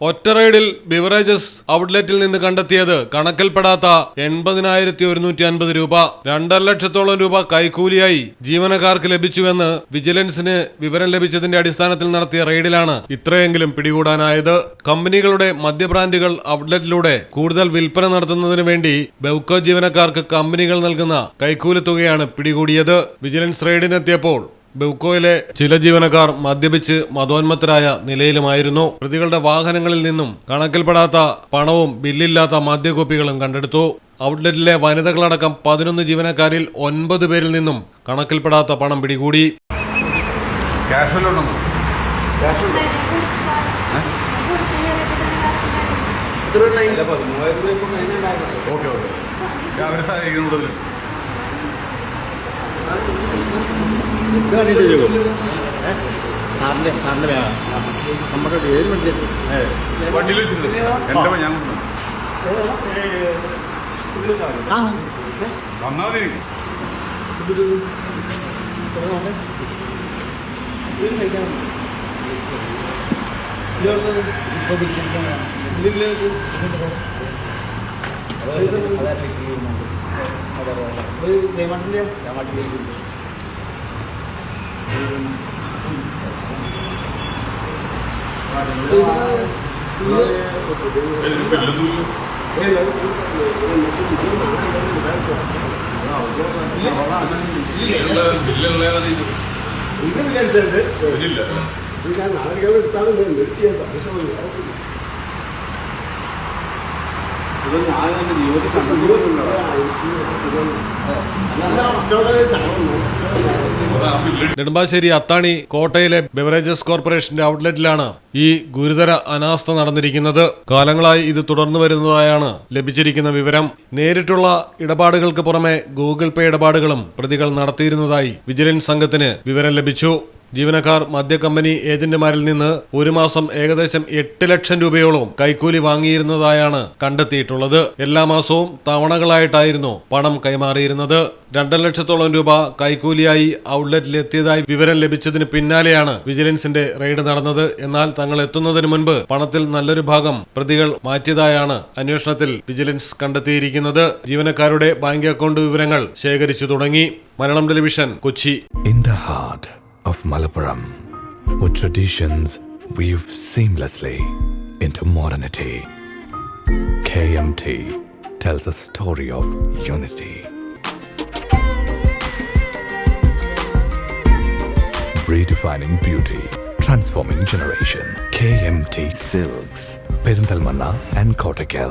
ഒറ്റ റെയ്ഡിൽ ബിവറേജസ് ഔട്ട്ലെറ്റിൽ നിന്ന് കണ്ടെത്തിയത് കണക്കിൽപ്പെടാത്ത 80,150 രൂപ. 2.5 ലക്ഷത്തോളം രൂപ കൈക്കൂലിയായി ജീവനക്കാർക്ക് ലഭിച്ചുവെന്ന് വിജിലൻസിന് വിവരം ലഭിച്ചതിന്റെ അടിസ്ഥാനത്തിൽ നടത്തിയ റെയ്ഡിലാണ് ഇത്രയെങ്കിലും പിടികൂടാനായത്. കമ്പനികളുടെ മദ്യബ്രാൻഡുകൾ ഔട്ട്ലെറ്റിലൂടെ കൂടുതൽ വിൽപ്പന നടത്തുന്നതിന് വേണ്ടി ബെവ്കോ ജീവനക്കാർക്ക് കമ്പനികൾ നൽകുന്ന കൈക്കൂലി തുകയാണ് പിടികൂടിയത്. വിജിലൻസ് റെയ്ഡിനെത്തിയപ്പോൾ ബെവ്കോയിലെ ചില ജീവനക്കാർ മദ്യപിച്ച് മതോന്മത്തരായ നിലയിലുമായിരുന്നു. പ്രതികളുടെ വാഹനങ്ങളിൽ നിന്നും കണക്കിൽപ്പെടാത്ത പണവും ബില്ലില്ലാത്ത മദ്യക്കുപ്പികളും കണ്ടെടുത്തു. ഔട്ട്ലെറ്റിലെ വനിതകളടക്കം 11 ജീവനക്കാരിൽ 9 പേരിൽ നിന്നും കണക്കിൽപ്പെടാത്ത പണം പിടികൂടി. നമ്മുടെ പേര് നെടുമ്പാശ്ശേരി അത്താണി കോട്ടയിലെ ബെവറേജസ് കോർപ്പറേഷന്റെ ഔട്ട്ലെറ്റിലാണ് ഈ ഗുരുതര അനാസ്ഥ നടന്നിരിക്കുന്നത്. കാലങ്ങളായി ഇത് തുടർന്നു വരുന്നതായാണ് ലഭിച്ചിരിക്കുന്ന വിവരം. നേരിട്ടുള്ള ഇടപാടുകൾക്ക് പുറമെ ഗൂഗിൾ പേ ഇടപാടുകളും പ്രതികൾ നടത്തിയിരുന്നതായി വിജിലൻസ് സംഘത്തിന് വിവരം ലഭിച്ചു. ജീവനക്കാർ മദ്യക്കമ്പനി ഏജന്റുമാരിൽ നിന്ന് ഒരു മാസം ഏകദേശം 8 ലക്ഷം രൂപയോളം കൈക്കൂലി വാങ്ങിയിരുന്നതായാണ് കണ്ടെത്തിയിട്ടുള്ളത്. എല്ലാ മാസവും തവണകളായിട്ടായിരുന്നു പണം കൈമാറിയിരുന്നത്. 2.5 ലക്ഷത്തോളം രൂപ കൈക്കൂലിയായി ഔട്ട്ലെറ്റിൽ എത്തിയതായി വിവരം ലഭിച്ചതിന് പിന്നാലെയാണ് വിജിലൻസിന്റെ റെയ്ഡ് നടന്നത്. എന്നാൽ തങ്ങൾ എത്തുന്നതിന് മുൻപ് പണത്തിൽ നല്ലൊരു ഭാഗം പ്രതികൾ മാറ്റിയതായാണ് അന്വേഷണത്തിൽ വിജിലൻസ് കണ്ടെത്തിയിരിക്കുന്നത്. ജീവനക്കാരുടെ ബാങ്ക് അക്കൗണ്ട് വിവരങ്ങൾ ശേഖരിച്ചു തുടങ്ങി. Malayalam television, Kochi. Of Malappuram, with traditions weave seamlessly into modernity. KMT tells a story of unity. Redefining beauty, transforming generation. KMT Silks, Perinthalmanna and Kottakkal.